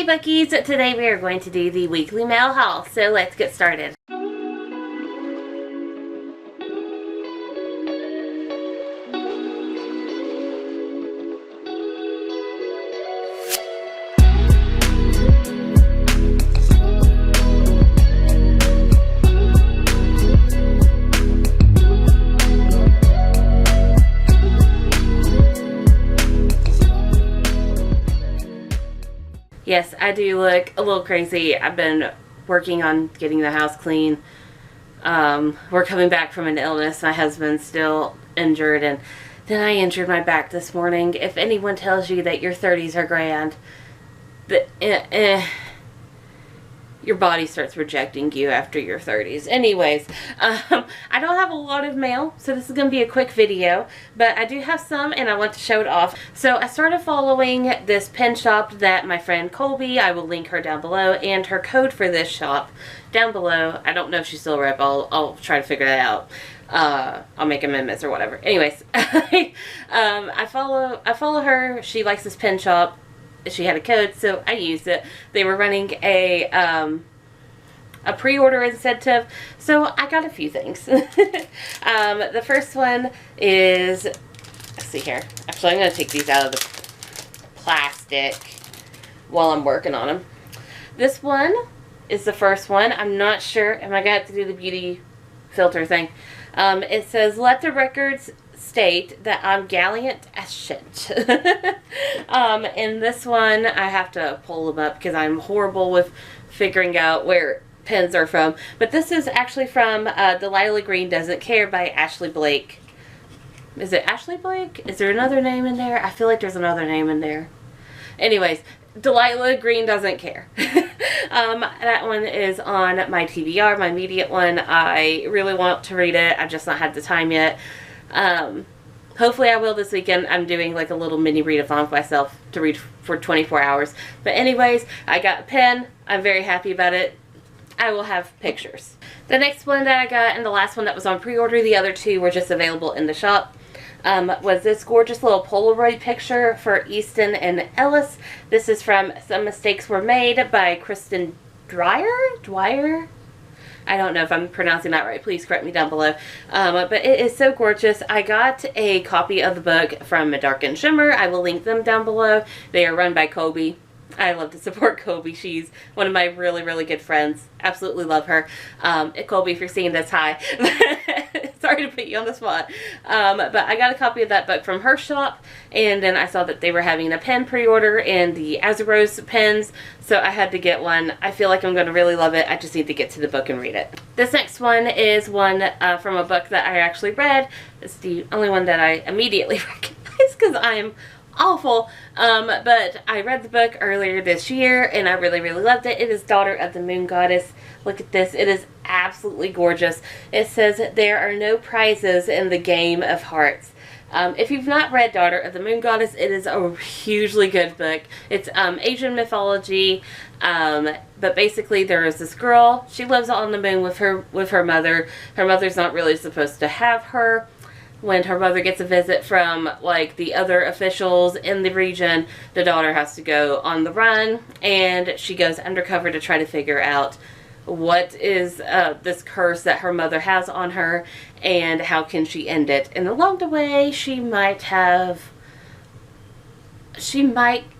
Bookies! Today we are going to do the weekly mail haul, so let's get started. Yes, I do look a little crazy. I've been working on getting the house clean. We're coming back from an illness. My husband's still injured, and then I injured my back this morning. If anyone tells you that your 30s are grand, your body starts rejecting you after your 30s. Anyways, I don't have a lot of mail, so this is going to be a quick video, but I do have some and I want to show it off. So I started following this pen shop that my friend Colby, I will link her down below, and her code for this shop down below. I don't know if she's still a rep. I'll try to figure that out. I'll make amendments or whatever. Anyways, I follow her. She likes this pen shop. She had a code, so I used it. They were running a pre-order incentive, so I got a few things. The first one is, let's see here. Actually, I'm going to take these out of the plastic while I'm working on them. This one is the first one. I'm not sure. Am I going to have to do the beauty filter thing? It says, "Let the records state that I'm gallant as shit." And this one, I have to pull them up because I'm horrible with figuring out where pens are from. But this is actually from Delilah Green Doesn't Care by Ashley Blake. Is it Ashley Blake? Is there another name in there? I feel like there's another name in there. Anyways, Delilah Green Doesn't Care. That one is on my TBR, my immediate one. I really want to read it. I've just not had the time yet. Hopefully I will this weekend. I'm doing like a little mini readathon for myself to read for 24 hours. But anyways, I got a pen. I'm very happy about it. I will have pictures. The next one that I got, and the last one that was on pre-order, the other two were just available in the shop, was this gorgeous little Polaroid picture for Easton and Ellis. This is from Some Mistakes Were Made by Kristen Dwyer? I don't know if I'm pronouncing that right. Please correct me down below. But it is so gorgeous. I got a copy of the book from Dark and Shimmer. I will link them down below. They are run by Colby. I love to support Colby. She's one of my really, really good friends. Absolutely love her. Colby, if you're seeing this, hi. Sorry to put you on the spot. But I got a copy of that book from her shop, and then I saw that they were having a pen pre-order and the Azarose pens, so I had to get one. I feel like I'm going to really love it. I just need to get to the book and read it. This next one is one from a book that I actually read. It's the only one that I immediately recognize because I'm awful, but I read the book earlier this year and I really, really loved it. It is Daughter of the Moon Goddess. Look at this. It is absolutely gorgeous. It says, "There are no prizes in the game of hearts." If you've not read Daughter of the Moon Goddess, it is a hugely good book. It's Asian mythology, but basically there is this girl. She lives on the moon with her mother. Her mother's not really supposed to have her. When her mother gets a visit from like the other officials in the region, the daughter has to go on the run, and she goes undercover to try to figure out what is this curse that her mother has on her and how can she end it. And along the way, she might,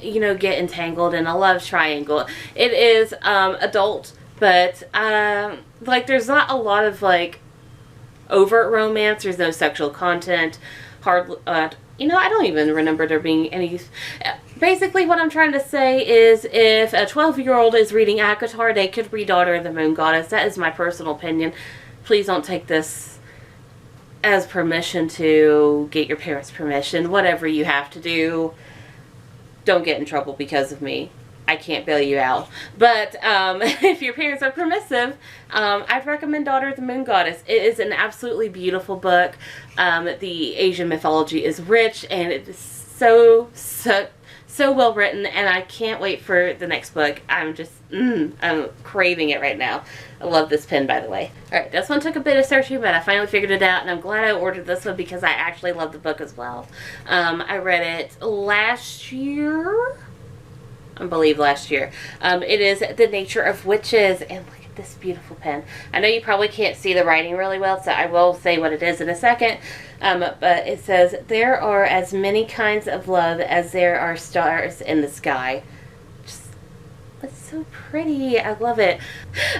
you know, get entangled in a love triangle. It is adult, but like there's not a lot of like overt romance. There's no sexual content. You know, I don't even remember there being any. Basically, what I'm trying to say is if a 12-year-old is reading ACOTAR, they could read Daughter of the Moon Goddess. That is my personal opinion. Please don't take this as permission to get your parents' permission. Whatever you have to do, don't get in trouble because of me. I can't bail you out. But if your parents are permissive, I'd recommend Daughter of the Moon Goddess. It is an absolutely beautiful book. The Asian mythology is rich, and it is so well written, and I can't wait for the next book. I'm just, I'm craving it right now. I love this pen, by the way. Alright, this one took a bit of searching, but I finally figured it out, and I'm glad I ordered this one because I actually love the book as well. I read it last year. I believe, last year. It is The Nature of Witches, and look at this beautiful pen. I know you probably can't see the writing really well, so I will say what it is in a second. But it says, there are as many kinds of love as there are stars in the sky. It's so pretty. I love it.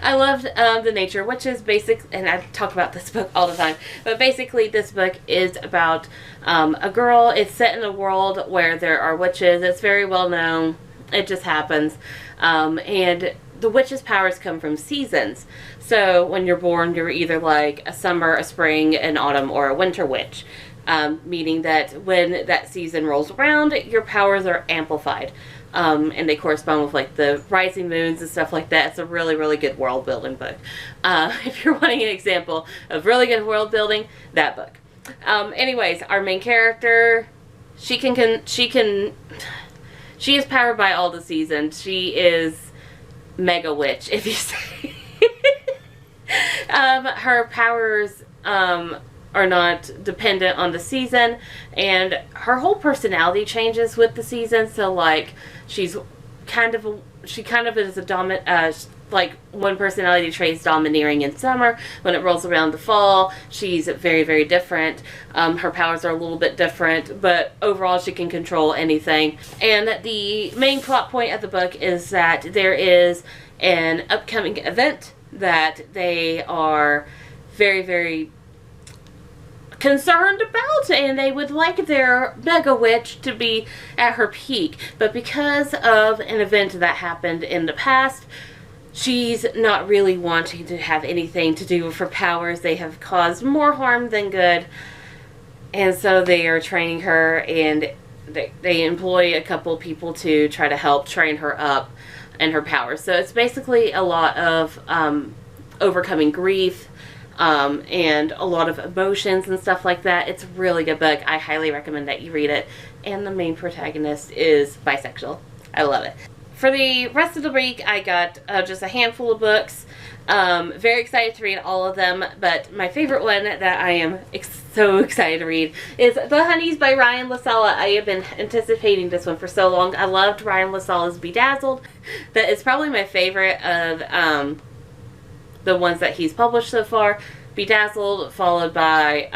I loved The Nature, which is basic, and I talk about this book all the time, but basically this book is about a girl. It's set in a world where there are witches. It's very well known. It just happens. And the witches' powers come from seasons. So when you're born, you're either like a summer, a spring, an autumn, or a winter witch. Meaning that when that season rolls around, your powers are amplified. And they correspond with like the rising moons and stuff like that. It's a really, really good world building book. If you're wanting an example of really good world building, that book. Anyways, our main character, she is powered by all the seasons. She is mega witch, if you say. Her powers are not dependent on the season, and her whole personality changes with the season. So like she kind of is a like one personality trait is domineering in summer. When it rolls around the fall, she's very, very different. Her powers are a little bit different, but overall she can control anything. And the main plot point of the book is that there is an upcoming event that they are very, very concerned about, and they would like their mega witch to be at her peak. But because of an event that happened in the past, she's not really wanting to have anything to do with her powers. They have caused more harm than good, and so they are training her, and they employ a couple people to try to help train her up and her powers. So it's basically a lot of overcoming grief, and a lot of emotions and stuff like that. It's a really good book. I highly recommend that you read it. And the main protagonist is bisexual. I love it. For the rest of the week, I got just a handful of books. Very excited to read all of them, but my favorite one that I am so excited to read is The Honeys by Ryan LaSala. I have been anticipating this one for so long. I loved Ryan LaSala's Bedazzled. That is probably my favorite of the ones that he's published so far. Bedazzled, followed by,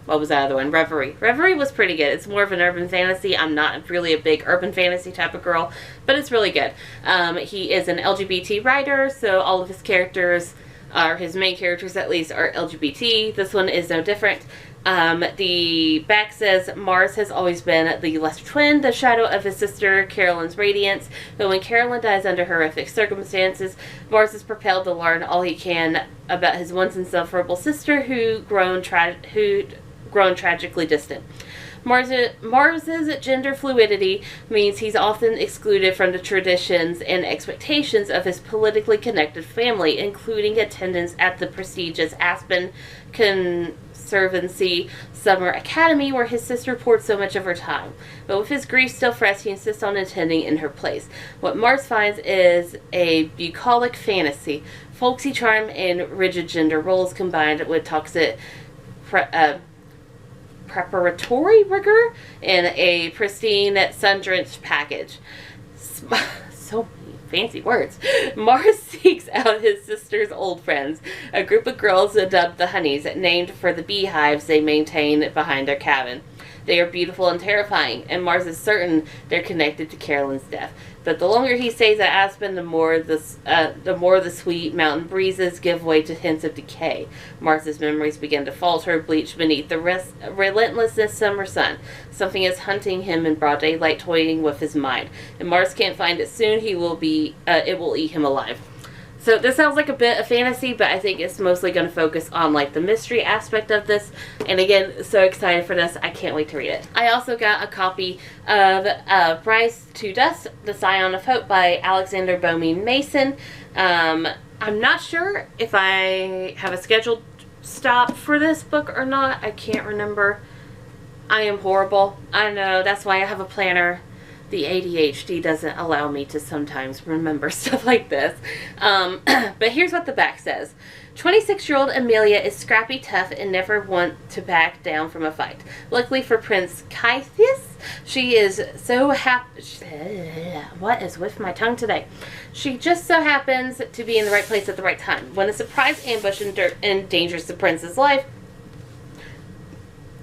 what was that other one? Reverie. Reverie was pretty good. It's more of an urban fantasy. I'm not really a big urban fantasy type of girl, but it's really good. He is an LGBT writer, so all of his characters, or his main characters at least, are LGBT. This one is no different. The back says, Mars has always been the lesser twin, the shadow of his sister Carolyn's radiance, but when Carolyn dies under horrific circumstances, Mars is propelled to learn all he can about his once insufferable sister who'd grown tragically distant. Mars's gender fluidity means he's often excluded from the traditions and expectations of his politically connected family, including attendance at the prestigious Aspen Conservancy Summer Academy, where his sister poured so much of her time. But with his grief still fresh, he insists on attending in her place. What Mars finds is a bucolic fantasy, folksy charm, and rigid gender roles combined with toxic preparatory rigor in a pristine, sun-drenched package. So many fancy words. Mars seeks out his sister's old friends, a group of girls dubbed the Honeys, named for the beehives they maintain behind their cabin. They are beautiful and terrifying, and Mars is certain they're connected to Carolyn's death. But the longer he stays at Aspen, the more the sweet mountain breezes give way to hints of decay. Mars's memories begin to falter, bleach beneath the relentless summer sun. Something is hunting him in broad daylight, toying with his mind. And Mars can't find it soon. It will eat him alive. So this sounds like a bit of fantasy, but I think it's mostly going to focus on like the mystery aspect of this. And again, so excited for this. I can't wait to read it. I also got a copy of Rise to Dust, The Scion of Hope by Alexander Boehme-Mason. I'm not sure if I have a scheduled stop for this book or not. I can't remember. I am horrible. I know, that's why I have a planner. The ADHD doesn't allow me to sometimes remember stuff like this. But here's what the back says. 26-year-old Amelia is scrappy, tough, and never want to back down from a fight. Luckily for Prince Caithias, She is so happy. What is with my tongue today? She just so happens to be in the right place at the right time. When a surprise ambush endangers the prince's life,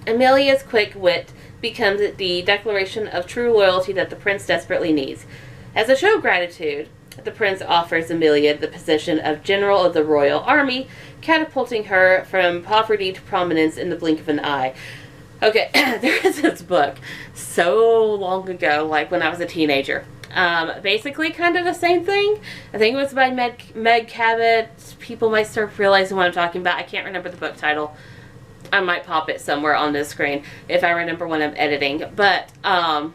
Amelia's quick wit becomes the declaration of true loyalty that the prince desperately needs. As a show of gratitude, the prince offers Amelia the position of general of the royal army, catapulting her from poverty to prominence in the blink of an eye. Okay, there is this book so long ago, like when I was a teenager. Basically kind of the same thing. I think it was by Meg Cabot. People might start realizing what I'm talking about. I can't remember the book title. I might pop it somewhere on this screen if I remember when I'm editing. But no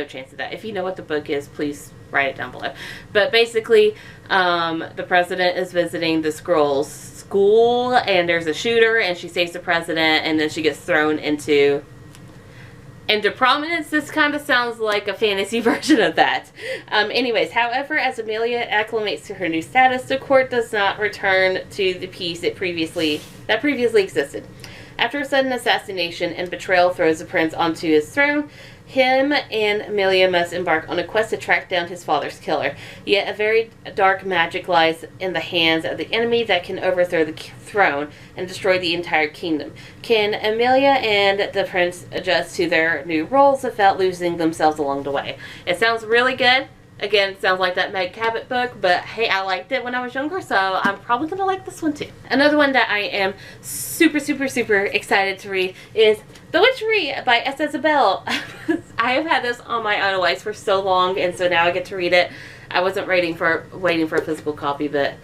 chance of that. If you know what the book is, please write it down below. But basically, the president is visiting this girl's school, and there's a shooter, and she saves the president, and then she gets thrown into prominence. This kind of sounds like a fantasy version of that. Anyways, however, as Amelia acclimates to her new status, the court does not return to the peace that previously existed. After a sudden assassination and betrayal throws the prince onto his throne, him and Amelia must embark on a quest to track down his father's killer. Yet a very dark magic lies in the hands of the enemy that can overthrow the throne and destroy the entire kingdom. Can Amelia and the prince adjust to their new roles without losing themselves along the way? It sounds really good. Again, it sounds like that Meg Cabot book, but hey, I liked it when I was younger, so I'm probably going to like this one too. Another one that I am super, super, super excited to read is The Witchery by S. Isabelle. I have had this on my iOS for so long, and so now I get to read it. I wasn't waiting for a physical copy, but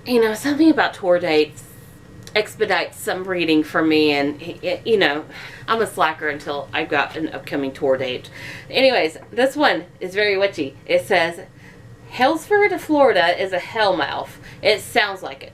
you know, something about tour dates expedites some reading for me, and you know, I'm a slacker until I've got an upcoming tour date. Anyways, this one is very witchy. It says, Halesford, Florida is a hellmouth. It sounds like it.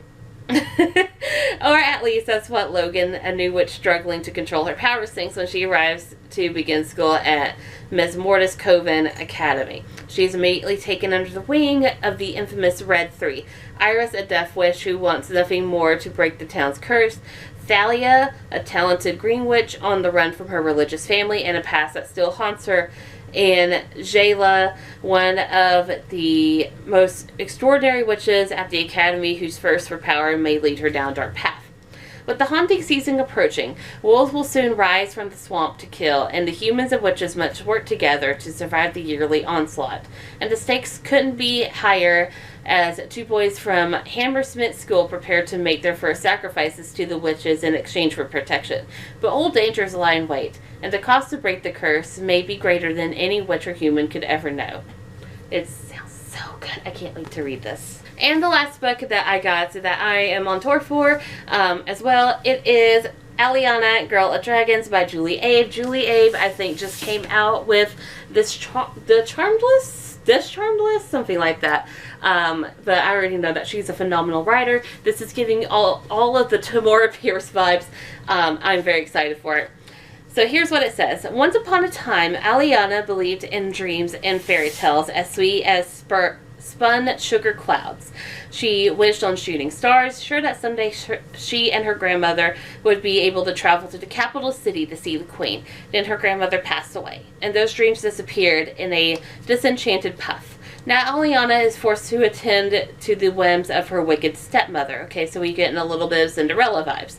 Or at least that's what Logan, a new witch struggling to control her powers, thinks when she arrives to begin school at Mesmortis Coven Academy. She is immediately taken under the wing of the infamous Red Three. Iris, a death witch who wants nothing more to break the town's curse. Thalia, a talented green witch on the run from her religious family and a past that still haunts her. And Jayla, one of the most extraordinary witches at the academy whose thirst for power may lead her down a dark path. With the haunting season approaching, wolves will soon rise from the swamp to kill, and the humans and witches must work together to survive the yearly onslaught. And the stakes couldn't be higher as two boys from Hammersmith School prepare to make their first sacrifices to the witches in exchange for protection. But old dangers lie in wait, and the cost to break the curse may be greater than any witch or human could ever know. It sounds so good. I can't wait to read this. And the last book that I got that I am on tour for as well, it is Alliana, Girl of Dragons by Julie Abe. Julie Abe, I think, just came out with this Charmed List, something like that. But I already know that she's a phenomenal writer. This is giving all of the Tamora Pierce vibes. I'm very excited for it. So here's what it says. Once upon a time, Alliana believed in dreams and fairy tales as sweet as spun sugar clouds. She wished on shooting stars, sure that someday she and her grandmother would be able to travel to the capital city to see the queen. Then her grandmother passed away, and those dreams disappeared in a disenchanted puff. Now Alliana is forced to attend to the whims of her wicked stepmother. Okay, so we get in a little bit of Cinderella vibes.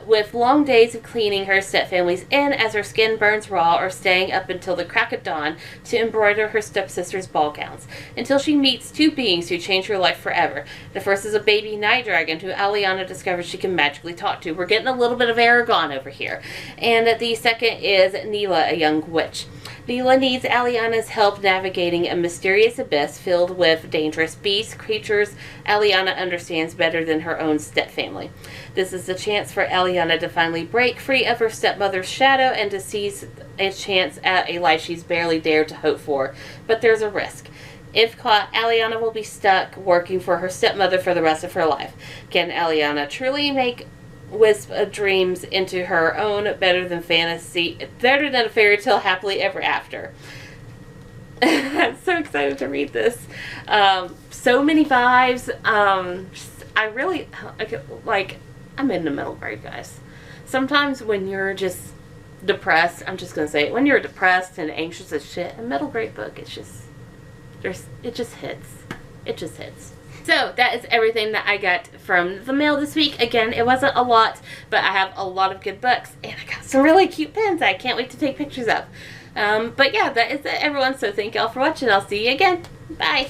With long days of cleaning her stepfamily's inn as her skin burns raw, or staying up until the crack of dawn to embroider her stepsister's ball gowns, until she meets two beings who change her life forever. The first is a baby night dragon who Alliana discovers she can magically talk to. We're getting a little bit of Aragon over here. And the second is Neela, a young witch. Neela needs Alliana's help navigating a mysterious abyss filled with dangerous beasts, creatures Alliana understands better than her own stepfamily. This is the chance for Alliana to finally break free of her stepmother's shadow and to seize a chance at a life she's barely dared to hope for. But there's a risk. If caught, Alliana will be stuck working for her stepmother for the rest of her life. Can Alliana truly make wisp of dreams into her own better than a fairy tale happily ever after? I'm so excited to read this. So many vibes. I really, like, I'm in the middle grade, guys. Sometimes when you're just depressed, I'm just going to say it. When you're depressed and anxious as shit, a middle grade book, it's just, it just hits. It just hits. So that is everything that I got from the mail this week. Again, it wasn't a lot, but I have a lot of good books, and I got some really cute pins I can't wait to take pictures of. But yeah, that is it, everyone. So thank y'all for watching. I'll see you again. Bye.